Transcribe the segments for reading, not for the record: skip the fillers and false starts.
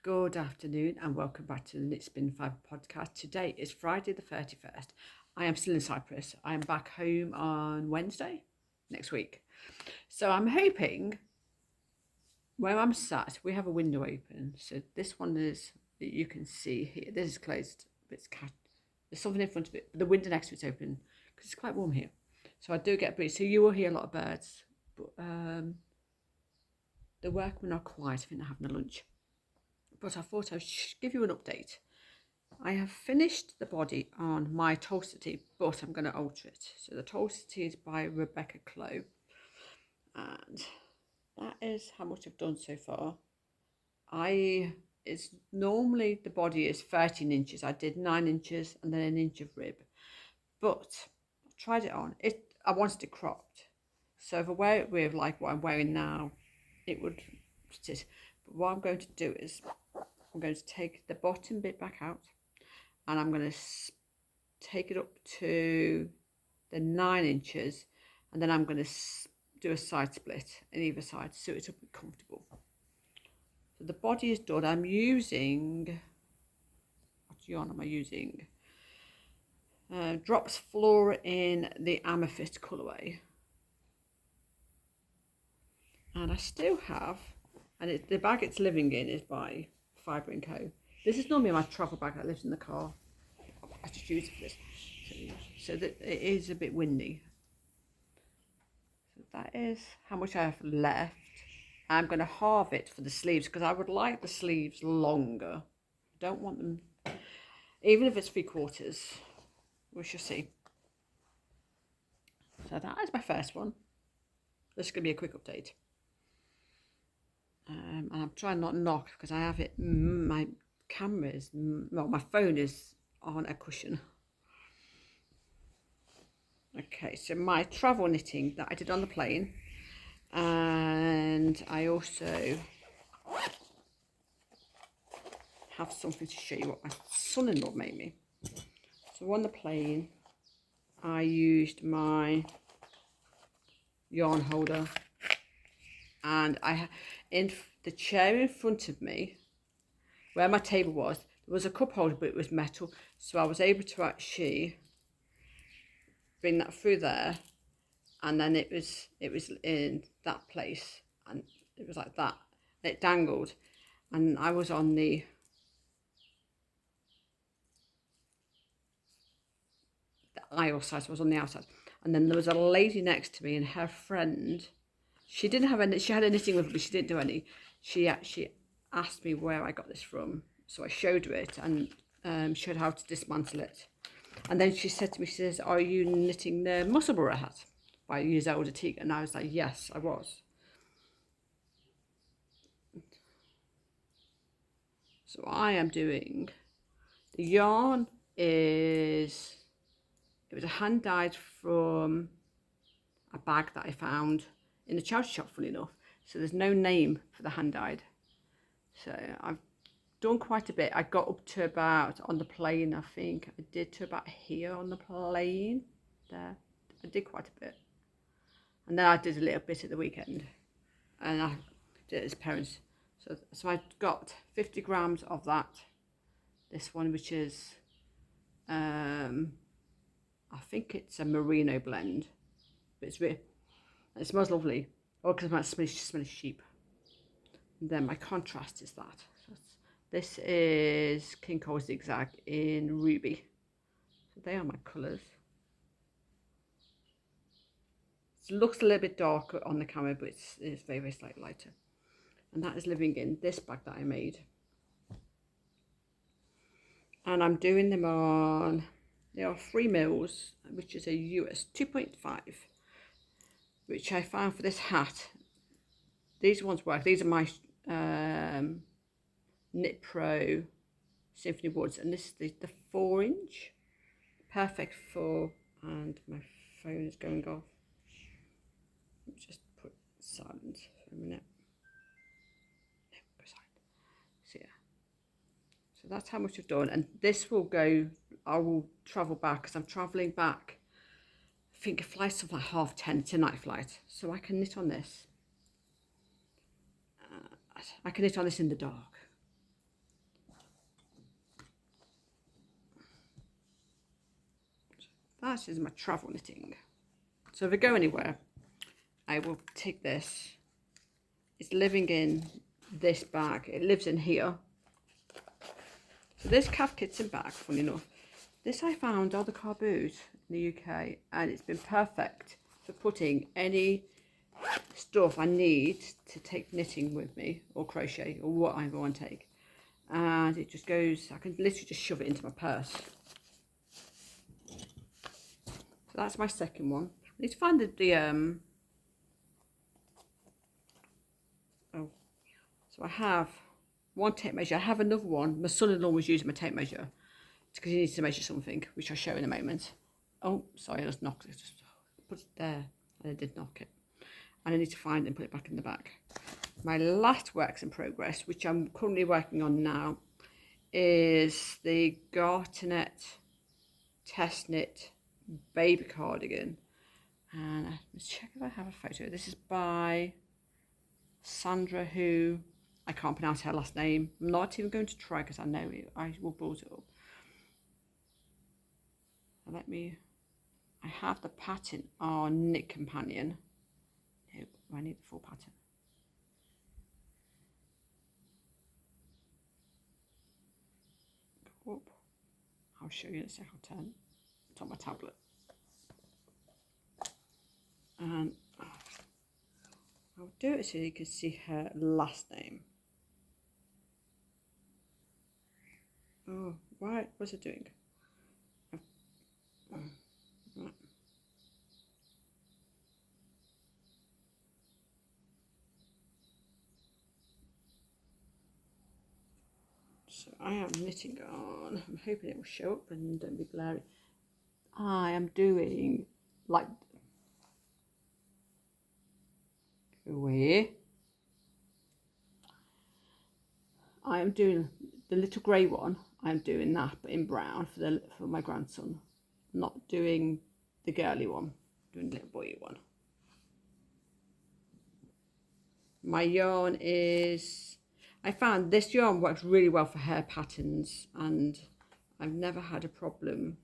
Good afternoon and welcome back to the Knit Spin 5 podcast. Today is Friday the 31st. I am still in Cyprus. I am back home on Wednesday next week. So I'm hoping where I'm sat, we have a window open. So this one is, you can see here, this is closed, but there's something in front of it. But the window next to it's open because it's quite warm here. So I do get a breeze. So you will hear a lot of birds, but the workmen are quiet. I think they're having a lunch. But I thought I should give you an update. I have finished the body on my toaster tee, but I'm going to alter it. So the toaster tee is by Rebecca Clow, and that is how much I've done so far. It's normally the body is 13 inches. I did 9 inches and then an inch of rib, but I tried it on. I wanted it cropped, so if I wear it with like what I'm wearing now, it would sit. But what I'm going to do is I'm going to take the bottom bit back out and I'm going to take it up to the 9 inches, and then I'm going to do a side split in either side so it'll be comfortable. So the body is done. I'm using, what yarn am I using? Drops Flora in the Amethyst colourway. And I still have, and the bag it's living in is by Fibre & Co. This is normally my travel bag that lives in the car. I just use it for this. So that it is a bit windy. So that is how much I have left. I'm going to halve it for the sleeves because I would like the sleeves longer. I don't want them, even if it's 3/4. We shall see. So that is my first one. This is going to be a quick update. And I'm trying not to knock because I have it, my phone is on a cushion. Okay, so my travel knitting that I did on the plane, and I also have something to show you what my son-in-law made me. So on the plane, I used my yarn holder, and in the chair in front of me, where my table was, there was a cup holder, but it was metal, so I was able to actually bring that through there, and then it was in that place, and it was like that. It dangled, and I was on the aisle side, so I was on the outside, and then there was a lady next to me and her friend. She didn't have any. She had a knitting with her, but she didn't do any. She actually asked me where I got this from, so I showed her it and showed how to dismantle it. And then she said to me, she says, "Are you knitting the Musselburgh hat by Zelda Teague?" And I was like, "Yes, I was." So I am doing, the yarn is, it was a hand dyed from a bag that I found in the charity shop, funny enough. So there's no name for the hand dyed. So I've done quite a bit. I got up to about, on the plane, I think I did to about here on the plane there. I did quite a bit, and then I did a little bit at the weekend, and I did it as parents. So I got 50 grams of that. This one, which is I think it's a merino blend, but it smells lovely. Oh, because it smells sheep. And then my contrast is that. So this is King Cole Zigzag in Ruby. So they are my colours. It looks a little bit darker on the camera, but it's very, very slightly lighter. And that is living in this bag that I made. And I'm doing them on, they are 3 mils, which is a US 2.5, which I found for this hat. These ones work. These are my Knit Pro Symphony Woods, and this is the 4-inch, perfect for, and my phone is going off. Let me just put silent for a minute. So yeah, so that's how much I've done, and this will go, I will travel back because I'm travelling back, I think a flight's something like 10:30. It's a night flight, so I can knit on this. I can knit on this in the dark. that is my travel knitting. So if I go anywhere, I will take this. It's living in this bag. It lives in here. So this calf kitten bag, funny enough, this I found on the car boot in the UK, and it's been perfect for putting any stuff I need to take knitting with me, or crochet, or whatever I want to take. And it just goes, I can literally just shove it into my purse. So that's my second one. I need to find so I have one tape measure. I have another one. My son-in-law was using my tape measure because he needs to measure something, which I'll show in a moment. Oh, sorry, I just knocked it. Just put it there, and I did knock it. And I need to find it and put it back in the bag. My last works in progress, which I'm currently working on now, is the Garternet Test Knit baby cardigan. And let's check if I have a photo. This is by Sandra, who I can't pronounce her last name. I'm not even going to try because I know it. I will build it up. Let me. I have the pattern on Knit Companion. Nope, I need the full pattern. Go up. I'll show you in a second. I'll turn. It's on my tablet. And I'll do it so you can see her last name. Oh, right. What's it doing? Right. So I am knitting on. I'm hoping it will show up and don't be blurry. I am doing like where I am doing the little grey one. I'm doing that, but in brown for my grandson. I'm not doing the girly one. I'm doing the little boy one. My yarn is. I found this yarn works really well for hair patterns, and I've never had a problem.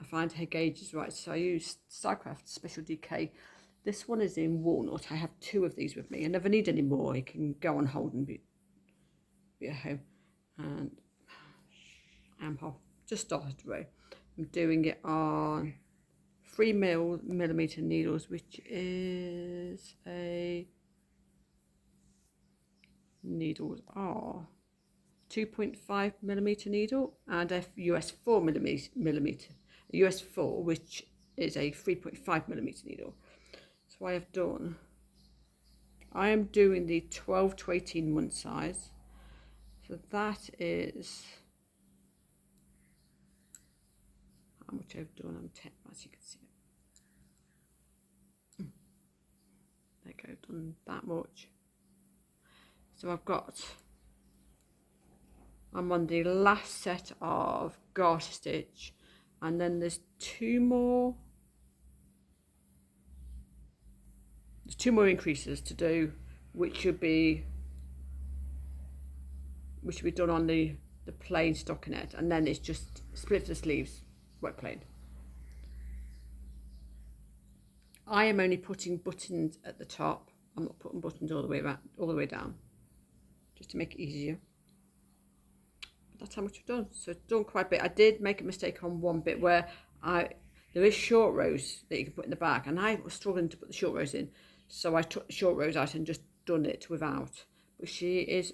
I find her gauge is right, so I use Cyprus Special DK. This one is in walnut. I have two of these with me. I never need any more. You can go on hold and be at home. And I'm just started today. I'm doing it on 3mm needles, which is a needles are 2.5mm needle, and a US 4mm, US 4, which is a 3.5mm needle. So I have done. I am doing the 12 to 18 month size. So that is how much I've done on 10, as you can see. There you go, done that much. So I'm on the last set of garter stitch, and then there's two more increases to do, which should be done on the plain stockinette, and then it's just split the sleeves, wet plain. I am only putting buttons at the top. I'm not putting buttons all the way down, just to make it easier. But that's how much I've done. So it's done quite a bit. I did make a mistake on one bit where there is short rows that you can put in the back, and I was struggling to put the short rows in, so I took the short rows out and just done it without. But she is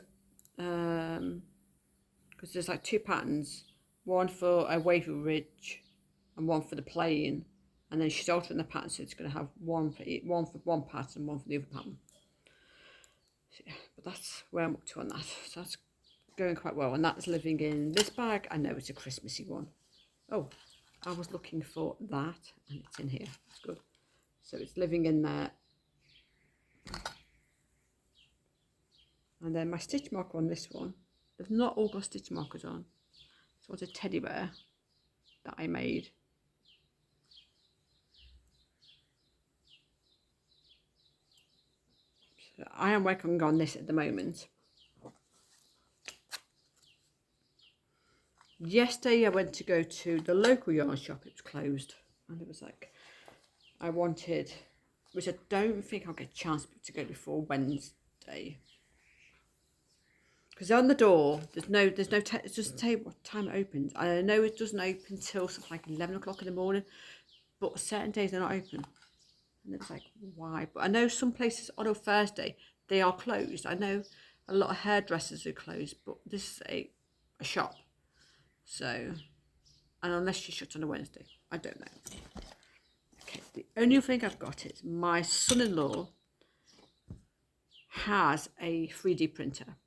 because there's like two patterns, one for a wavy ridge and one for the plain, and then she's altering the pattern, so it's going to have one for one pattern, one for the other pattern. So, yeah, but that's where I'm up to on that. So that's going quite well, and that's living in this bag. I know it's a Christmassy one. Oh, I was looking for that, and it's in here. That's good. So it's living in there. And then my stitch marker on this one, they've not all got stitch markers on. So it's a teddy bear that I made. So I am working on this at the moment. Yesterday I went to go to the local yarn shop. It was closed, and it was like I wanted, which I don't think I'll get a chance to go before Wednesday. Because on the door, it doesn't tell you what time it opens. I know it doesn't open till something like 11 o'clock in the morning, but certain days they're not open. And it was like, why? But I know some places on a Thursday, they are closed. I know a lot of hairdressers are closed, but this is a shop. So, and unless she shuts on a Wednesday, I don't know. Okay, the only thing I've got is my son-in-law has a 3D printer.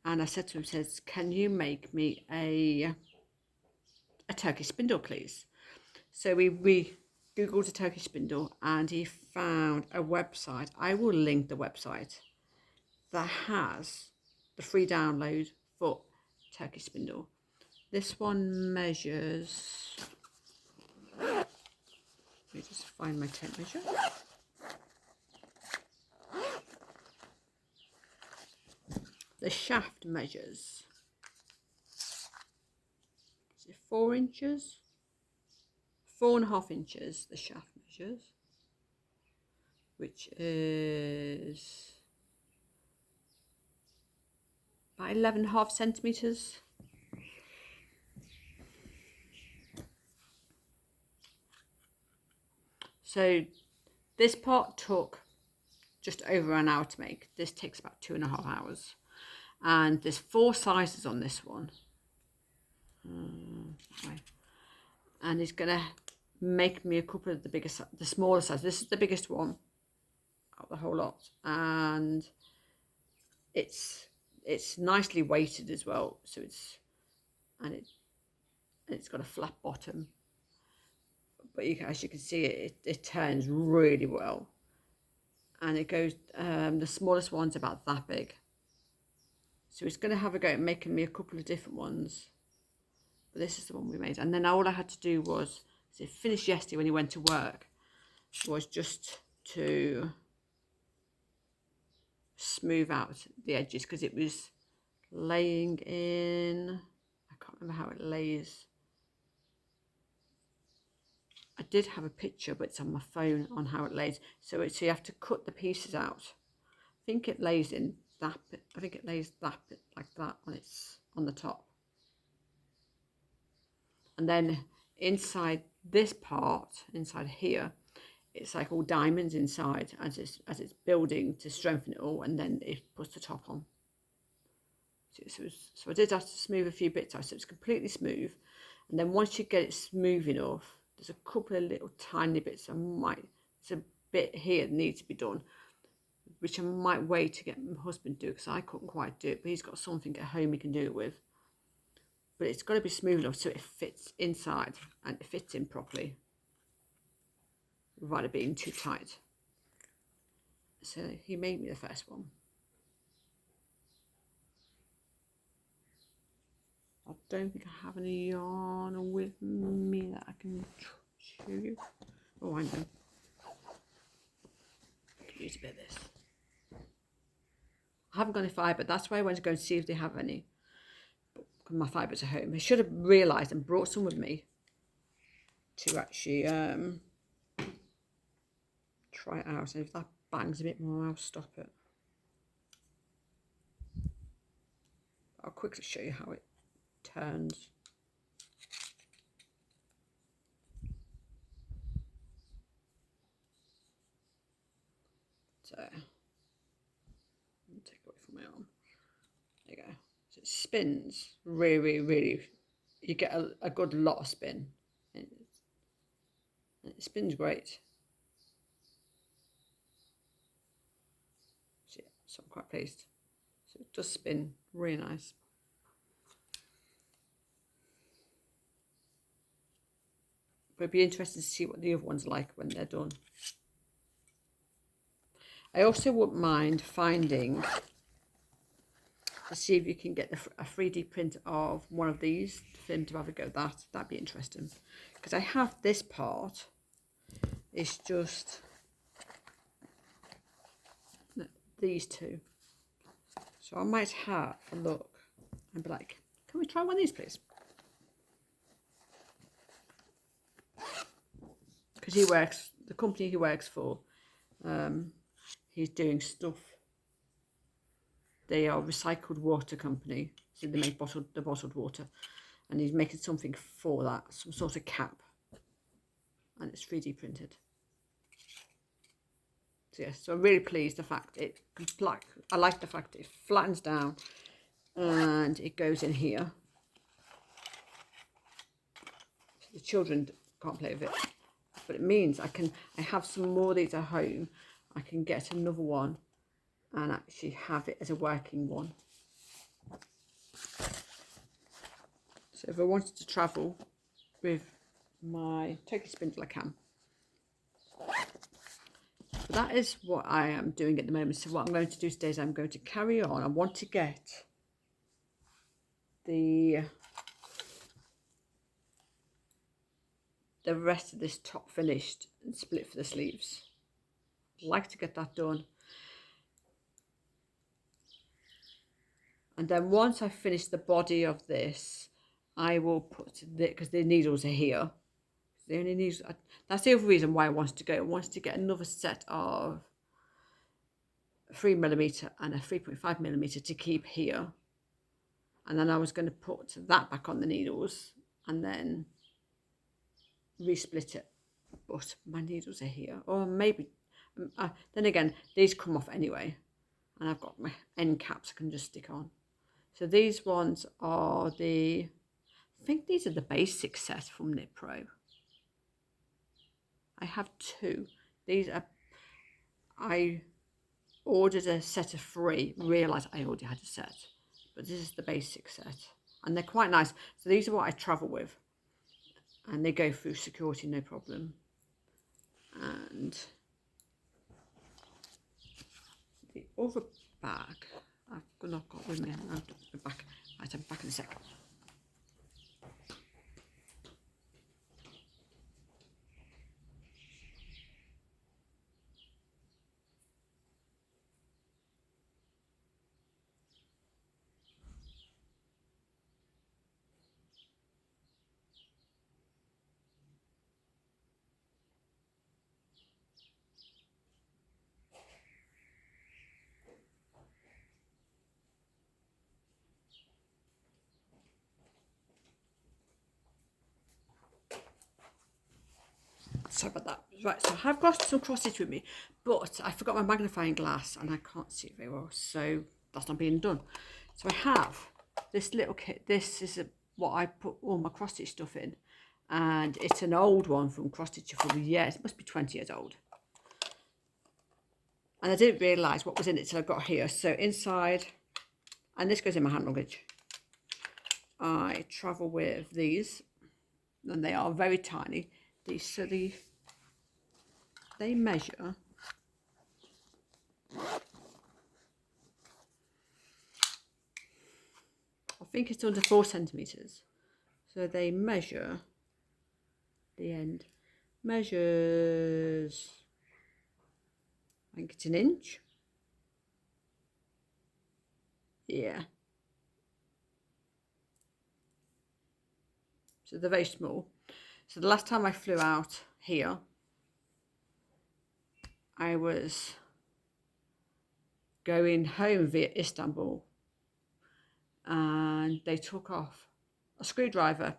And I said to him, says, can you make me a Turkish spindle, please? So we Googled a Turkish spindle and he found a website. I will link the website that has the free download for Turkish spindle. This one measures, let me just find my tape measure. The shaft measures, is it 4 inches? 4.5 inches the shaft measures, which is about 11.5 centimetres. So this part took just over an hour to make. This takes about 2.5 hours. And there's 4 sizes on this one. And it's going to make me a couple of the smaller size. This is the biggest one out of the whole lot. And it's nicely weighted as well. So it's got a flat bottom. But as you can see, it turns really well. And it goes, the smallest one's about that big. So it's going to have a go at making me a couple of different ones. But this is the one we made. And then all I had to do was, so it finished yesterday when he went to work, was just to smooth out the edges because it was laying in, I can't remember how it lays. I did have a picture, but it's on my phone on how it lays. So you have to cut the pieces out. I think it lays in that bit. I think it lays that bit like that on the top. And then inside this part, inside here, it's like all diamonds inside as it's building to strengthen it all, and then it puts the top on. So I did have to smooth a few bits out, so it's completely smooth. And then once you get it smooth enough, there's a couple of little tiny bits there's a bit here that needs to be done, which I might wait to get my husband to do because I couldn't quite do it, but he's got something at home he can do it with. But it's got to be smooth enough so it fits inside and it fits in properly without it being too tight. So he made me the first one. I don't think I have any yarn with me that I can show you. Oh, I know. I can use a bit of this. I haven't got any fibre. That's why I went to go and see if they have any. My fibres are home. I should have realised and brought some with me to actually try it out. And if that bangs a bit more, I'll stop it. I'll quickly show you how it turns. So, take it away from my arm. There you go. So it spins really, really. You get a good lot of spin. And it spins great. So, yeah, so I'm quite pleased. So it does spin really nice. But it'd be interesting to see what the other one's like when they're done. I also wouldn't mind finding to see if you can get a 3D print of one of these for him to have a go at that. That'd be interesting. Because I have this part. It's just these two. So I might have a look and be like, can we try one of these, please? because he works, the company he works for, he's doing stuff. They are a recycled water company, so they make the bottled water, and he's making something for that, some sort of cap, and it's 3D printed. So yes, so I'm really pleased the fact I like the fact it flattens down and it goes in here. So the children can't play with it, but it means I have some more of these at home. I can get another one and actually have it as a working one. So if I wanted to travel with my turkey spindle, I can. But that is what I am doing at the moment. So what I'm going to do today is I'm going to carry on. I want to get the rest of this top finished and split for the sleeves. I'd like to get that done. And then once I finish the body of this, I will put because the needles are here. The only needles, that's the other reason why I wanted to go. I wanted to get another set of 3mm and a 3.5mm to keep here. And then I was going to put that back on the needles and then resplit it. But my needles are here. Or maybe, then again, these come off anyway. And I've got my end caps I can just stick on. So these ones are I think these are the basic set from Knit Pro. I have two. These are, I ordered a set of 3, realised I already had a set. But this is the basic set. And they're quite nice. So these are what I travel with. And they go through security, no problem. And the other bag, I've not got with me. I'll be back. Right, I'm back in a sec. Sorry about that. Right, so I have got some cross stitch with me, but I forgot my magnifying glass and I can't see it very well, so that's not being done. So I have this little kit. This is what I put all my cross stitch stuff in, and it's an old one from cross stitch for years. It must be 20 years old. And I didn't realise what was in it till I got here. So inside, and this goes in my hand luggage, I travel with these, and they are very tiny. So they measure, I think it's under 4 centimetres. So they measure, the end measures, I think it's 1 inch. Yeah. So they're very small. So the last time I flew out here, I was going home via Istanbul, and they took off a screwdriver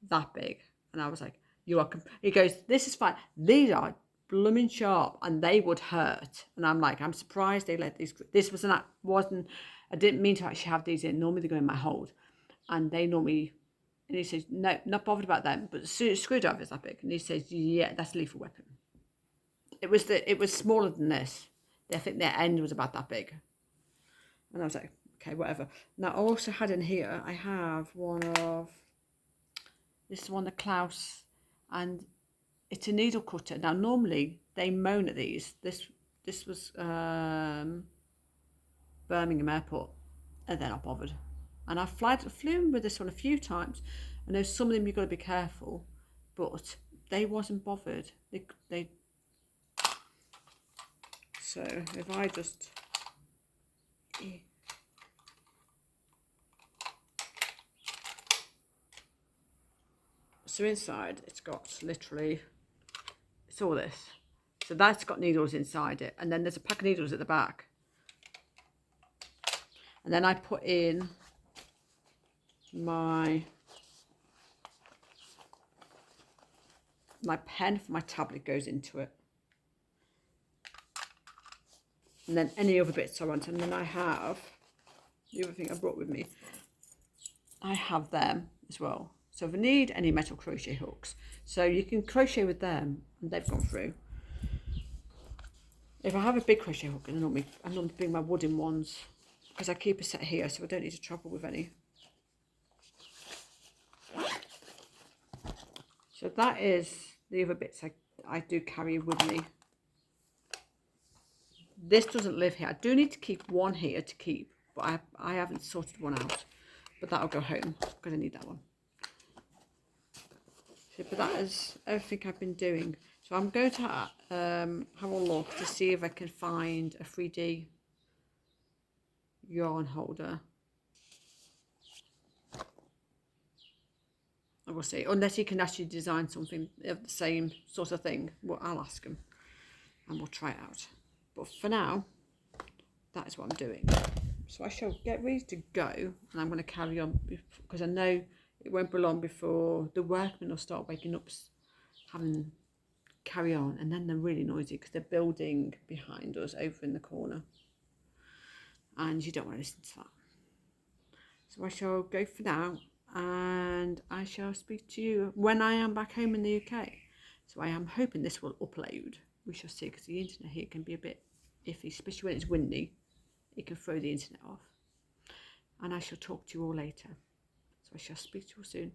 that big, and I was like, "You are." He goes, "This is fine. These are blooming sharp, and they would hurt." And I'm like, "I'm surprised they let these." This wasn't. I didn't mean to actually have these in. Normally they go in my hold, and they normally. And he says, "No, not bothered about them, but the screwdriver is that big." And he says, "Yeah, that's a lethal weapon." It was smaller than this. I think their end was about that big. And I was like, okay, whatever. Now I also had in here, I have this is one of Klaus, and it's a needle cutter. Now normally they moan at these. This was Birmingham Airport, and they're not bothered. And I've flew with this one a few times. I know some of them you've got to be careful, but they wasn't bothered. They so if I just so inside it's got literally saw this. So that's got needles inside it, and then there's a pack of needles at the back. And then I put in my pen for my tablet goes into it. And then any other bits I want. And then I have, the other thing I brought with me, I have them as well. So if I need any metal crochet hooks, so you can crochet with them, and they've gone through. If I have a big crochet hook, I normally bring my wooden ones, because I keep a set here, so I don't need to travel with any. So that is the other bits I do carry with me. This doesn't live here. I do need to keep one here to keep, but I haven't sorted one out. But that'll go home because I need that one. So, but that is everything I've been doing. So I'm going to have a look to see if I can find a 3D yarn holder. I will see. Unless he can actually design something of the same sort of thing. Well, I'll ask him and we'll try it out. But for now, that is what I'm doing. So I shall get ready to go, and I'm going to carry on because I know it won't be long before the workmen will start waking up, having carry on, and then they're really noisy because they're building behind us over in the corner, and you don't want to listen to that. So I shall go for now, and I shall speak to you when I am back home in the UK. So I am hoping this will upload. We shall see, because the internet here can be a bit iffy, especially when it's windy. It can throw the internet off. And I shall talk to you all later. So I shall speak to you all soon.